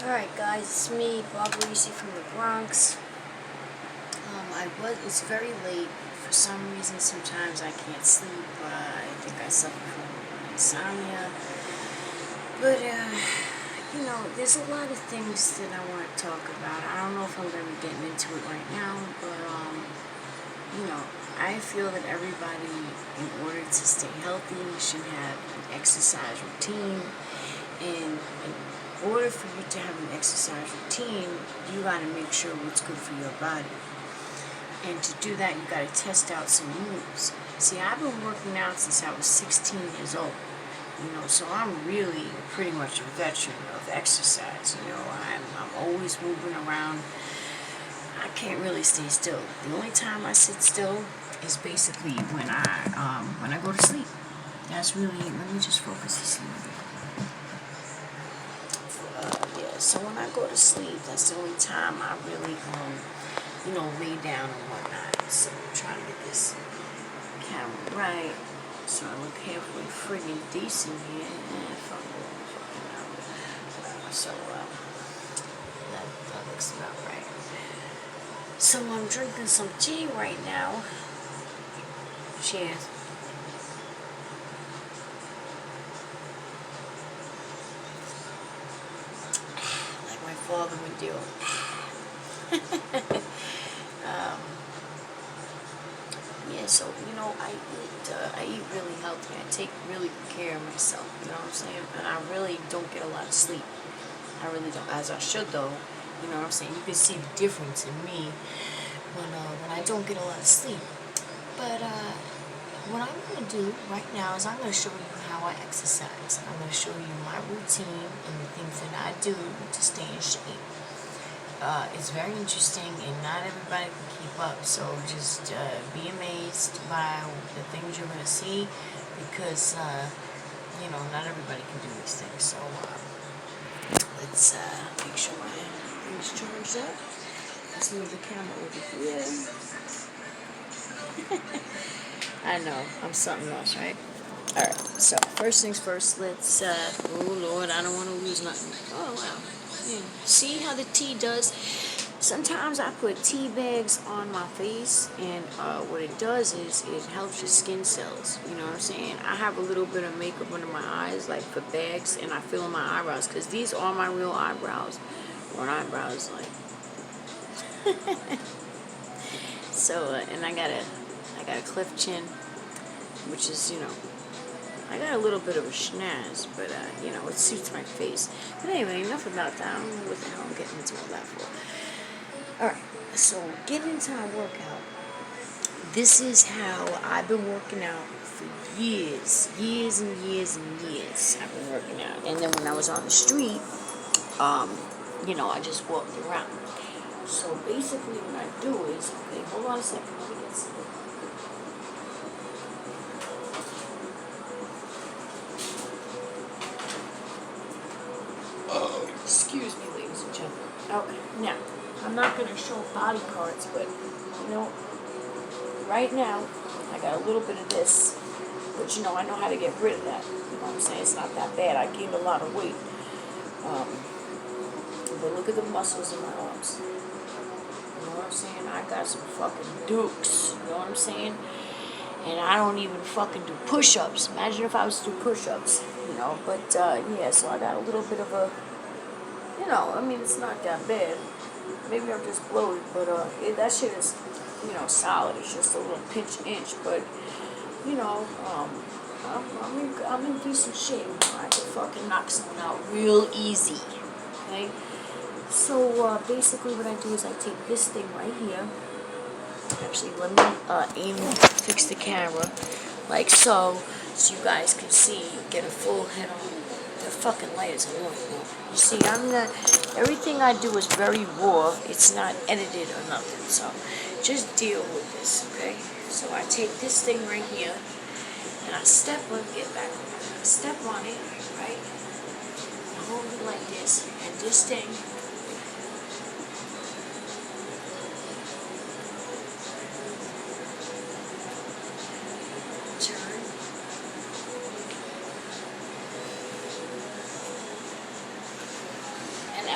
Alright guys, it's me, Bob Reese from the Bronx. It's very late. For some reason, sometimes I can't sleep. I think I suffer from insomnia. But, there's a lot of things that I want to talk about. I don't know if I'm going to be getting into it right now, but, I feel that everybody, in order to stay healthy, should have an exercise routine. And in order for you to have an exercise routine, you got to make sure what's good for your body. And to do that, you got to test out some moves. See, I've been working out since I was 16 years old. So I'm really pretty much a veteran of exercise. I'm always moving around. I can't really stay still. The only time I sit still is basically when I go to sleep. That's really, let me just focus this a little bit. So when I go to sleep, that's the only time I really, lay down and whatnot. So I'm trying to get this camera right, so I look halfway friggin' decent here. So that looks about right. So I'm drinking some tea right now. Cheers. My father would do. So I eat really healthy. I take really good care of myself. You know what I'm saying? And I really don't get a lot of sleep. I really don't, as I should though. You know what I'm saying? You can see the difference in me when I don't get a lot of sleep. But what I'm going to do right now is I'm going to show you how I exercise. I'm going to show you my routine and the things that I do to stay in shape. It's very interesting, and not everybody can keep up, so just be amazed by the things you're going to see, because, not everybody can do these things. So let's make sure my thing's charged up. Let's move the camera over here. I know, I'm something else, right? Alright, so first things first, let's, oh Lord, I don't want to lose nothing. Oh wow. Yeah. See how the tea does? Sometimes I put tea bags on my face, and what it does is it helps your skin cells. You know what I'm saying? I have a little bit of makeup under my eyes, like for bags, and I fill in my eyebrows, because these are my real eyebrows. Or eyebrows, like. So, and I got a cliff chin, which is, I got a little bit of a schnaz, but, it suits my face. But anyway, enough about that. I don't know what the hell I'm getting into all that for. Alright, so getting into my workout. This is how I've been working out for years. Years and years and years I've been working out. And then when I was on the street, I just walked around. So basically what I do is, okay, hold on a second, let me get some. Excuse me, ladies and gentlemen. Okay, now, I'm not going to show body parts, but, right now, I got a little bit of this, but, I know how to get rid of that. You know what I'm saying? It's not that bad. I gained a lot of weight. But look at the muscles in my arms. You know what I'm saying? I got some fucking dukes. You know what I'm saying? And I don't even fucking do push-ups. Imagine if I was to do push-ups, But, so I got a little bit of a, it's not that bad. Maybe I'm just bloated, but that shit is, solid. It's just a little pinch-inch, but, I'm in decent shape. I can fucking knock something out real easy, okay? So, basically what I do is I take this thing right here. Actually, let me fix the camera like so you guys can see, get a full head on. The fucking light is annoying. You see, everything I do is very raw. It's not edited or nothing. So just deal with this, okay? So I take this thing right here, and I step on it, right? I hold it like this, and this thing. Turn.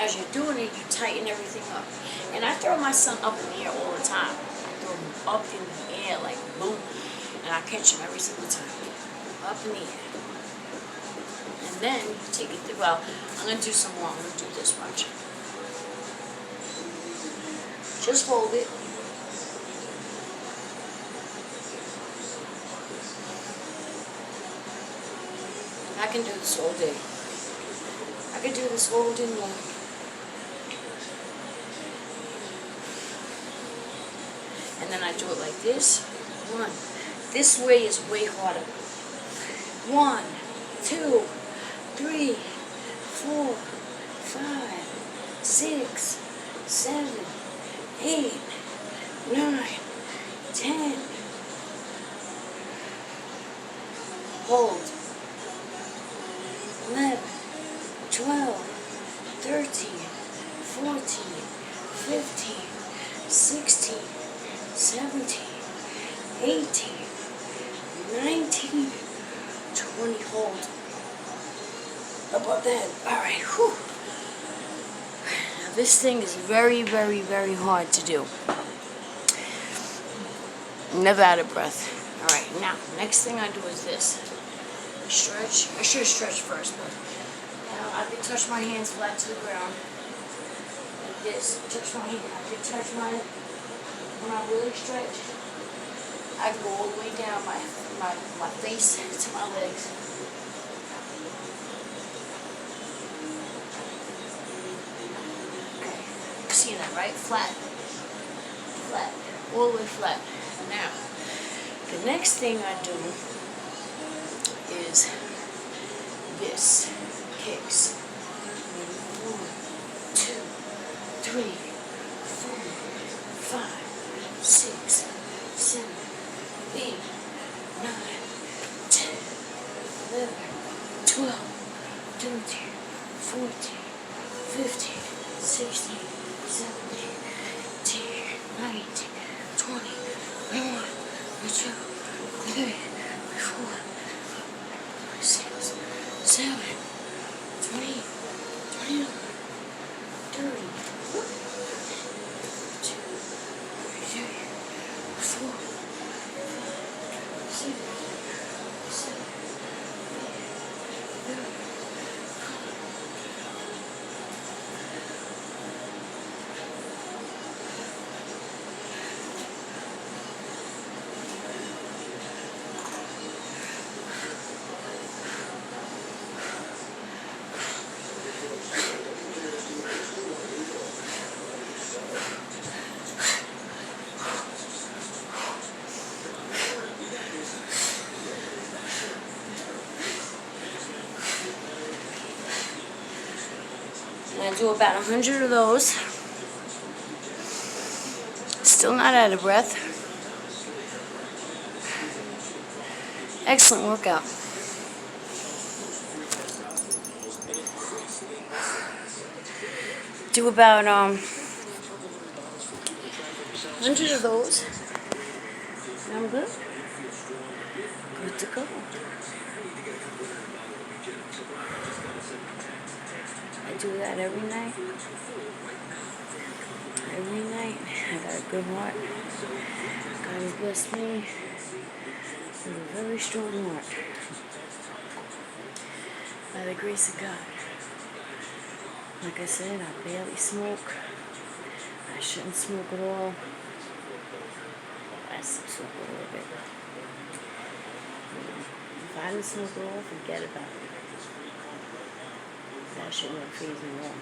as you're doing it, you tighten everything up. And I throw my son up in the air all the time. I throw him up in the air like boom, and I catch him every single time. Up in the air. And then you take it, well, I'm going to do some more. I'm going to do this much. Just hold it. I can do this all day. I can do this all day long. And then I do it like this. One. This way is way harder. 1, 2, 3, 4, 5, 6, 7, 8, 9, 10. Hold. 11, 12, 13, 14, 15, 16, 17, 18, 19, 20. Hold. About that. Alright, whew. Now this thing is very, very, very hard to do. Never out of breath. Alright, now, next thing I do is this. Stretch. I should have stretched first, but now I can touch my hands flat to the ground. Like this. Touch my hand. I can touch my, when I really stretch, I can go all the way down my face to my legs. Okay. You see that, right? Flat. Flat. All the way flat. Now, the next thing I do is this. Kicks. 1, 2, 3, 4, 5, 6, 7, 8, 9, 10, 11, 12, 13, 14, 15, 16, 17, 18, 19, 20, 21, 22, 23, 24, 26, 7, 20, 21, 30, 32, 34, 6, 7, 8, 9. And I do about 100 of those. Still not out of breath. Excellent workout. Do about 100 of those. And I'm good. Good to go. I do that every night. Every night. I got a good heart. God has blessed me with a very strong heart. By the grace of God. Like I said, I barely smoke. I shouldn't smoke at all. I still smoke a little bit. If I didn't smoke at all, forget about it. That shit won't faze me at all.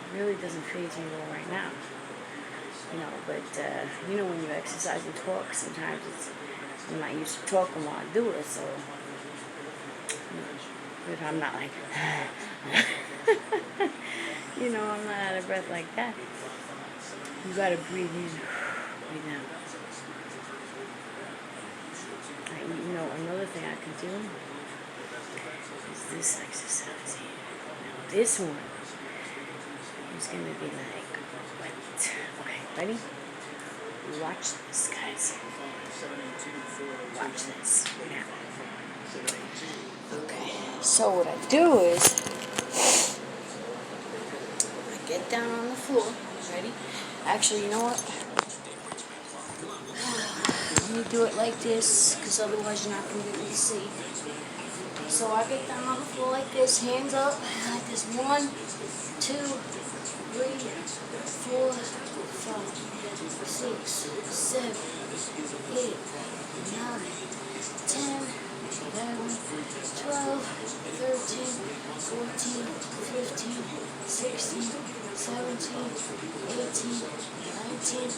It really doesn't faze me at all right now. You know, but you know when you exercise and talk, sometimes I'm not used to talking while I do it, so but I'm not like you know, I'm not out of breath like that. You gotta breathe in, breathe out. You know, another thing I can do is this exercise here. Now this one is gonna be like what? Okay, ready? Watch this, guys. Watch this now. Okay, so what I do is get down on the floor. Ready? Actually, you know what? Let me do it like this, because otherwise you're not going to be able to see. So I get down on the floor like this, hands up, like this. 1, 2, 3, 4, 5, 6, 7, 8, 9, 10, 11, 12, 13, 14, 15, 16, 17, 18, 19,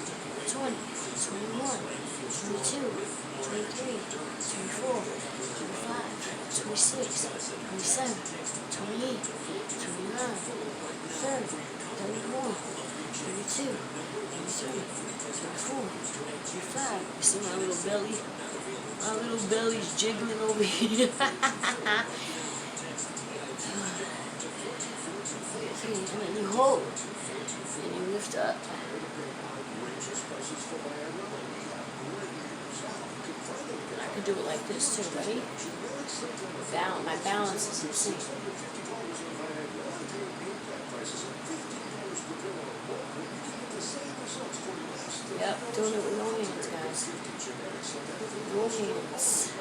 20, 21, 22, 23, 24, 25, 26, 27, 28, 29, 30, 31, 32, 33, 34, 35. You see my little belly? My little belly's jiggling over here. And then you hold. And you lift up. I could do it like this too, ready? My balance is insane. Yep, doing it with no hands, guys. No hands.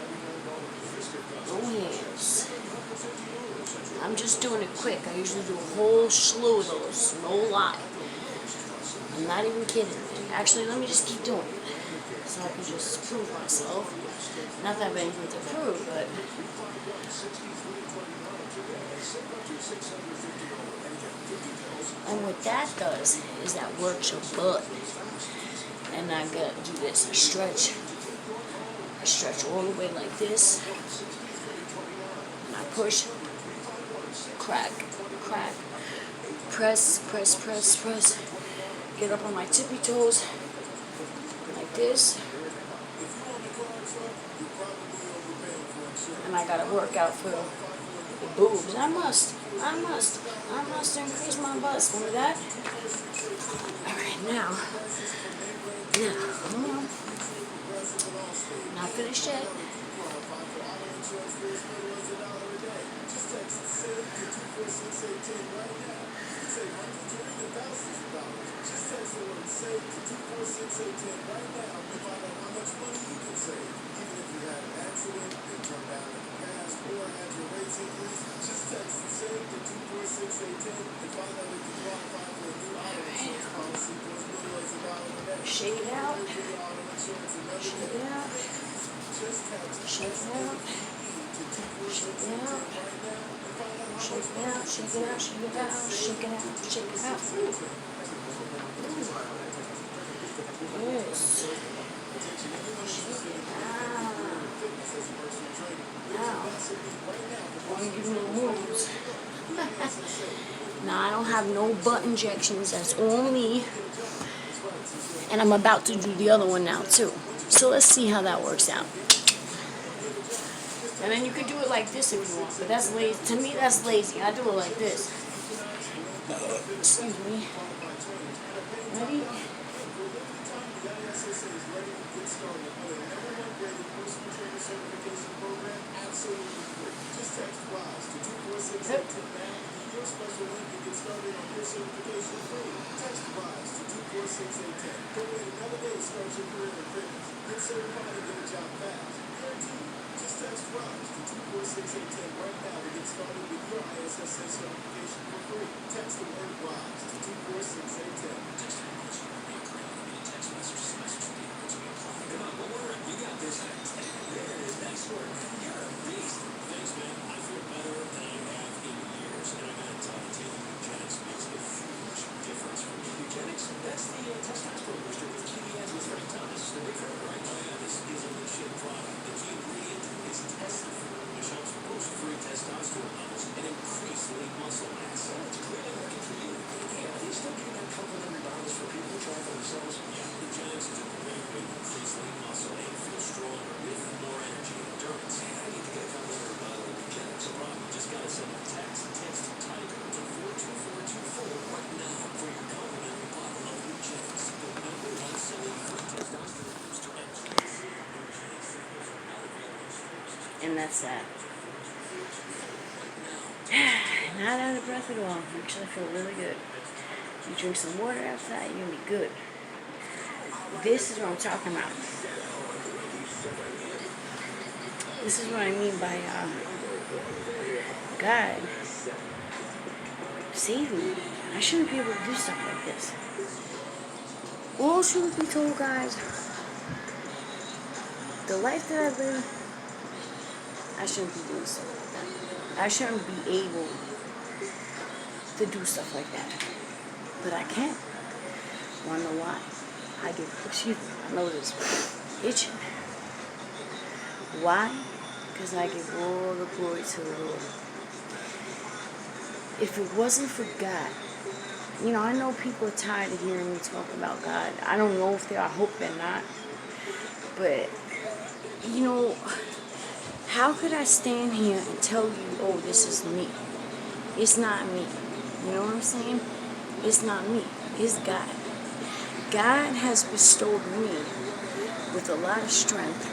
No hands. I'm just doing it quick. I usually do a whole slew of those. No lie. I'm not even kidding. Actually, let me just keep doing it. So I can just prove myself. Not that I have anything to prove, but... And what that does is that works your butt. And I gotta do this. I stretch. I stretch all the way like this. And I push. Crack. Crack. Press, press, press, press. Get up on my tippy toes. Like this. And I gotta work out for the boobs. I must increase my bust. Remember that? Alright, now, hold on. Not finished yet. Shake it out. Shake it out. Shake it out. Shake it out. Shake it out. Shake it out. Shake it out. Shake it out. Shake it out. Yes. Shake it out. Now, I want to give you the moves. Now, I don't have no butt injections. That's all me. And I'm about to do the other one now, too. So let's see how that works out. And then you could do it like this if you want. But that's lazy. To me, that's lazy. I do it like this. Excuse me. Ready? Yep. And that's that. Not out of breath at all. Actually, I feel really good. You drink some water after that, you're gonna be good. This is what I'm talking about. This is what I mean by God save me. I shouldn't be able to do stuff like this. All truth be told, guys, the life that I live, I shouldn't be doing stuff like that. I shouldn't be able to do stuff like that. But I can. Wanna know why? I know this itching. Why? Because I give all the glory to the Lord. If it wasn't for God, I know people are tired of hearing me talk about God. I don't know if they are. I hope they're not. But, how could I stand here and tell you, oh, this is me? It's not me. You know what I'm saying? It's not me. It's God. God has bestowed me with a lot of strength,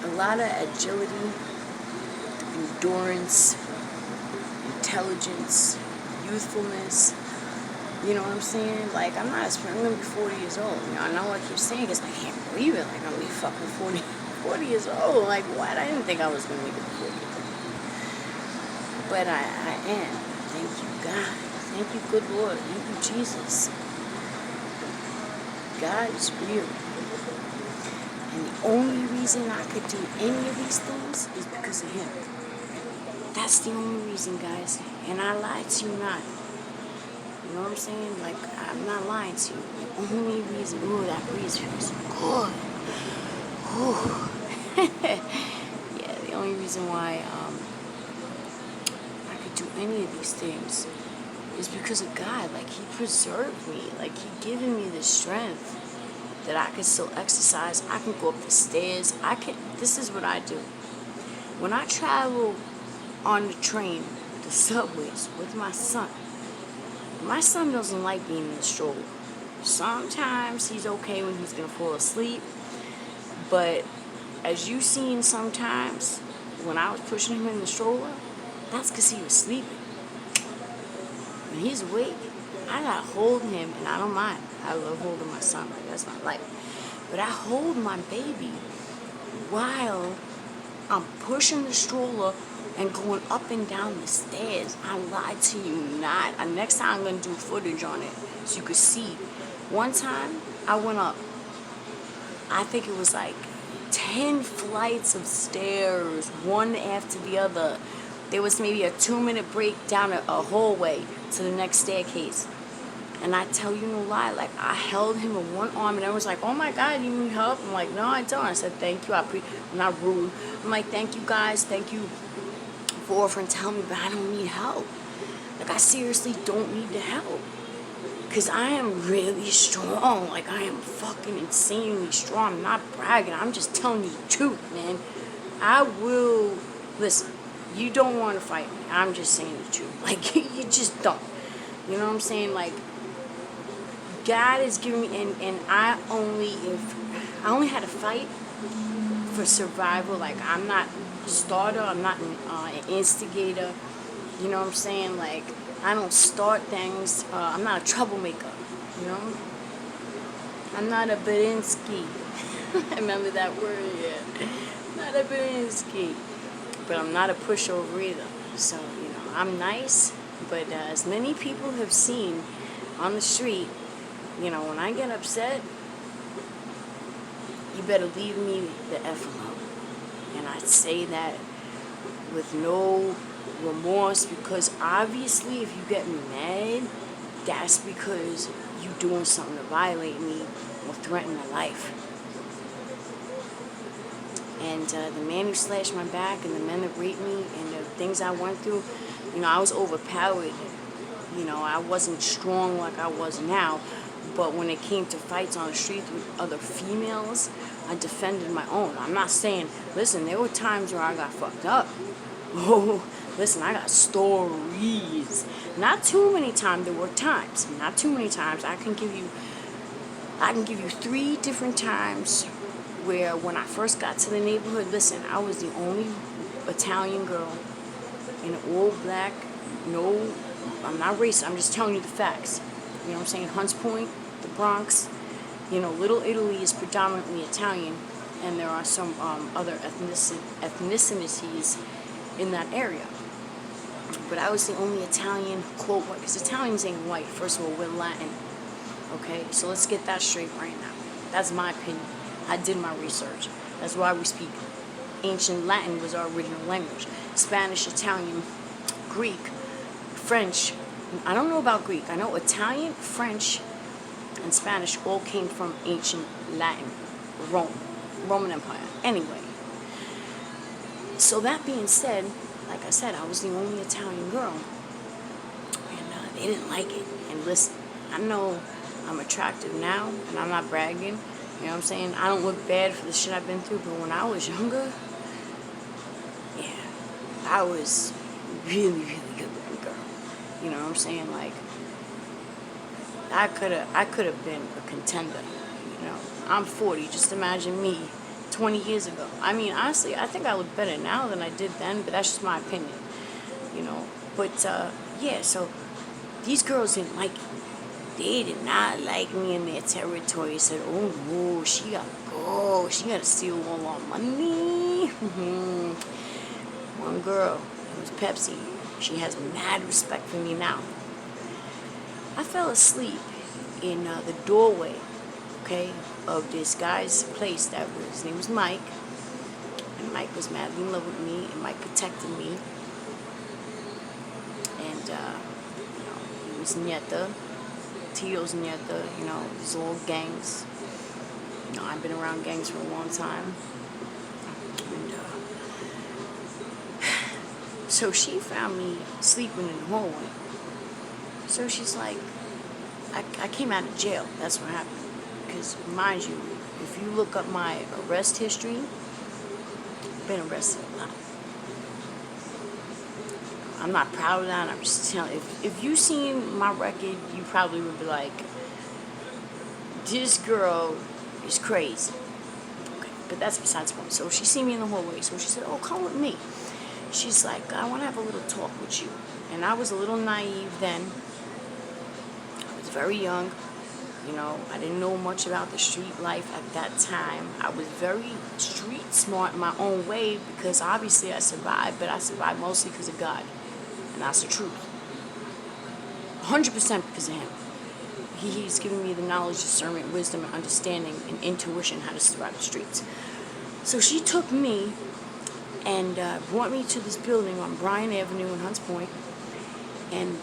a lot of agility, endurance, intelligence, youthfulness. You know what I'm saying? Like, I'm going to be 40 years old. I know what I keep saying because I can't believe it. Like, I'm going to be fucking 40 years old. Like, what? I didn't think I was going to make it to 40 years old. But I am. Thank you, God. Thank you, good Lord. Thank you, Jesus. God is real. And the only reason I could do any of these things is because of Him. That's the only reason, guys. And I lied to you not. You know what I'm saying? Like, I'm not lying to you. The only reason, that breeze feels good. Yeah, the only reason why I could do any of these things is because of God. Like, He preserved me. Like, He given me the strength that I can still exercise. I can go up the stairs. This is what I do. When I travel on the train, the subways, with my son doesn't like being in the stroller. Sometimes he's okay when he's going to fall asleep. But as you've seen sometimes, when I was pushing him in the stroller, that's because he was sleeping. When he's awake, I got to hold him, and I don't mind. I love holding my son. Like, that's my life. But I hold my baby while I'm pushing the stroller and going up and down the stairs. I lied to you not. Next time I'm going to do footage on it so you could see. One time, I went up, I think it was like 10 flights of stairs, one after the other. There was maybe a 2-minute break down a hallway to the next staircase. And I tell you no lie, like, I held him in one arm, and everyone was like, oh my God, you need help? I'm like, no, I don't. I said, thank you. I'm not rude. I'm like, thank you guys. Thank you for offering to help me, but I don't need help. Like, I seriously don't need the help. Because I am really strong. Like, I am fucking insanely strong. I'm not bragging. I'm just telling you the truth, man. I will, listen, you don't want to fight me. I'm just saying the truth. Like, you just don't. You know what I'm saying? Like, God is giving me, and I only had to fight for survival. Like, I'm not a starter, I'm not an instigator, you know what I'm saying? Like, I don't start things, I'm not a troublemaker, you know? I'm not a Berinsky. Remember that word? Yeah. Not a Berinsky. But I'm not a pushover either. So, I'm nice, but as many people have seen on the street, when I get upset, you better leave me the F alone. And I say that with no remorse, because obviously if you get me mad, that's because you doing something to violate me or threaten my life. And the man who slashed my back and the men that raped me and the things I went through, I was overpowered. I wasn't strong like I was now. But when it came to fights on the street with other females, I defended my own. I'm not saying, listen, there were times where I got fucked up. Oh, listen, I got stories. Not too many times. There were times. Not too many times. I can give you 3 different times where when I first got to the neighborhood, listen, I was the only Italian girl in an all black, no I'm not racist. I'm just telling you the facts. You know what I'm saying? Hunts Point, the Bronx. Little Italy is predominantly Italian, and there are some other ethnicities in that area. But I was the only Italian, quote, because Italians ain't white. First of all, we're Latin. Okay, so let's get that straight right now. That's my opinion. I did my research. That's why we speak ancient Latin was our original language. Spanish, Italian, Greek, French. I don't know about Greek. I know Italian, French, and Spanish all came from ancient Latin, Roman Empire. Anyway, so that being said, like I said, I was the only Italian girl, and they didn't like it. And listen, I know I'm attractive now, and I'm not bragging. You know what I'm saying? I don't look bad for the shit I've been through, but when I was younger, yeah, I was really, really good looking girl. You know what I'm saying? Like, I could have been a contender. I'm 40. Just imagine me 20 years ago. I mean, honestly, I think I look better now than I did then, but that's just my opinion. But yeah. So these girls didn't like it. They did not like me in their territory. Said, "Oh no, she gotta go. She gotta steal all our money." One girl, it was Pepsi. She has mad respect for me now. I fell asleep in the doorway, okay, of this guy's place. His name was Mike, and Mike was madly in love with me, and Mike protected me, and he was Nieta, Tito's Nieta, these old gangs. I've been around gangs for a long time, and so she found me sleeping in the hallway. So she's like, I came out of jail. That's what happened. Because, mind you, if you look up my arrest history, I've been arrested a lot. I'm not proud of that. I'm just telling you. If you seen my record, you probably would be like, this girl is crazy. Okay, but that's besides the point. So she seen me in the hallway. So she said, oh, come with me. She's like, I want to have a little talk with you. And I was a little naive then. Very young, I didn't know much about the street life at that time. I was very street smart in my own way because obviously I survived, but I survived mostly because of God, and that's the truth. 100% because of Him. He's given me the knowledge, discernment, wisdom, and understanding, and intuition how to survive the streets. So she took me and brought me to this building on Bryan Avenue in Hunts Point, and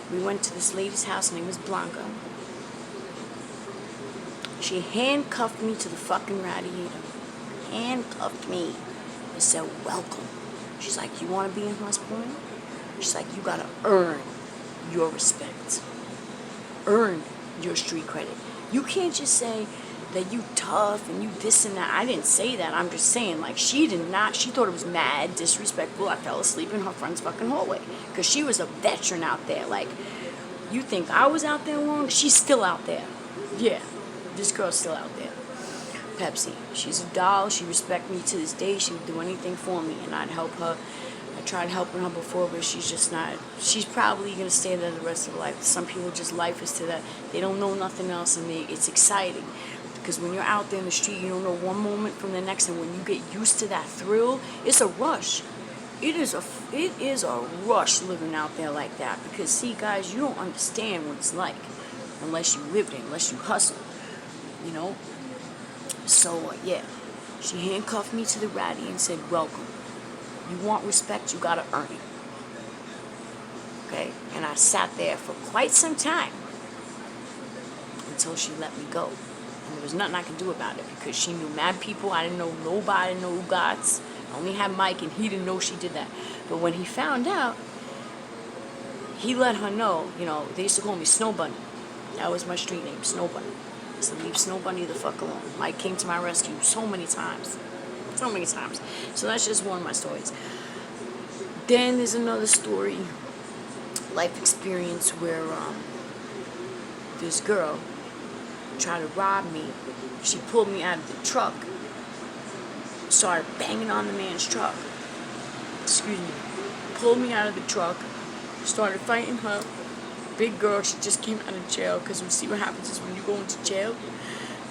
we went to this lady's house. Her name was Blanca. She handcuffed me to the fucking radiator. Handcuffed me. And said, welcome. She's like, you want to be in Hunts Point? She's like, you got to earn your respect. Earn your street credit. You can't just say that you tough and you this and that. I didn't say that. I'm just saying, like, she thought it was mad disrespectful. I fell asleep in her friend's fucking hallway because she was a veteran out there. Like, you think I was out there long? She's still out there. Yeah, this girl's still out there. Pepsi. She's a doll. She respects me to this day. She would do anything for me, and I'd help her. I tried helping her before, but she's just not. She's probably going to stay there the rest of her life. Some people just, life is to that. They don't know nothing else, and it's exciting. Because when you're out there in the street, you don't know one moment from the next, and when you get used to that thrill, it's a rush. It is a rush living out there like that. Because, see, guys, you don't understand what it's like unless you lived it, unless you hustle, So, yeah, she handcuffed me to the ratty and said, welcome. You want respect, you gotta earn it. Okay? And I sat there for quite some time until she let me go. And there was nothing I could do about it because she knew mad people. I didn't know nobody, no gods. I only had Mike, and he didn't know she did that. But when he found out, he let her know, they used to call me Snow Bunny. That was my street name, Snow Bunny. So leave Snow Bunny the fuck alone. Mike came to my rescue so many times. So many times. So that's just one of my stories. Then there's another story, life experience, where this girl tried to rob me. She pulled me out of the truck, started banging on the man's truck. Excuse me. Pulled me out of the truck, started fighting her. Big girl, she just came out of jail, because you see what happens is when you go into jail,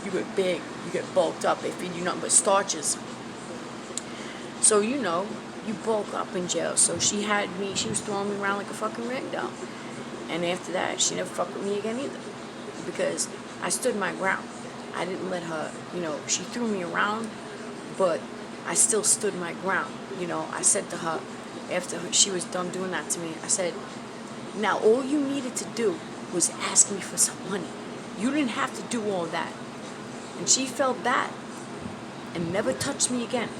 you get big, you get bulked up, they feed you nothing but starches. So, you know, you bulk up in jail. So she was throwing me around like a fucking rag doll. And after that, she never fucked with me again either. Because I stood my ground. I didn't let her, she threw me around, but I still stood my ground. I said to her, after she was done doing that to me, I said, now all you needed to do was ask me for some money. You didn't have to do all that. And she felt bad and never touched me again.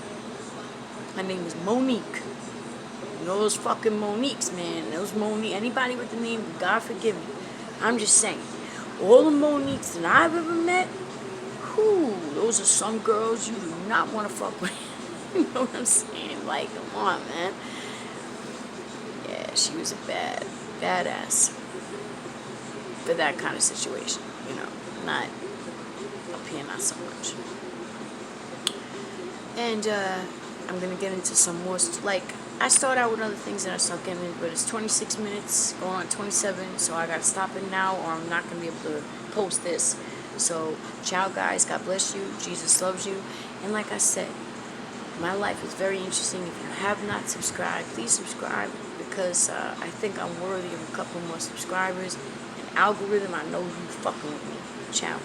Her name is Monique. You know those fucking Moniques, man. Anybody with the name, God forgive me. I'm just saying, all the Moniques that I've ever met, those are some girls you do not want to fuck with. You know what I'm saying? Like, come on, man. Yeah, she was a badass for that kind of situation, not up here, not so much. And I'm gonna get into some more, I start out with other things and I start getting into, but it's 26 minutes, going on 27, so I gotta stop it now or I'm not gonna be able to post this. So, ciao guys, God bless you, Jesus loves you, and like I said, my life is very interesting. If you have not subscribed, please subscribe, because I think I'm worthy of a couple more subscribers. And algorithm, I know you fucking with me. Ciao.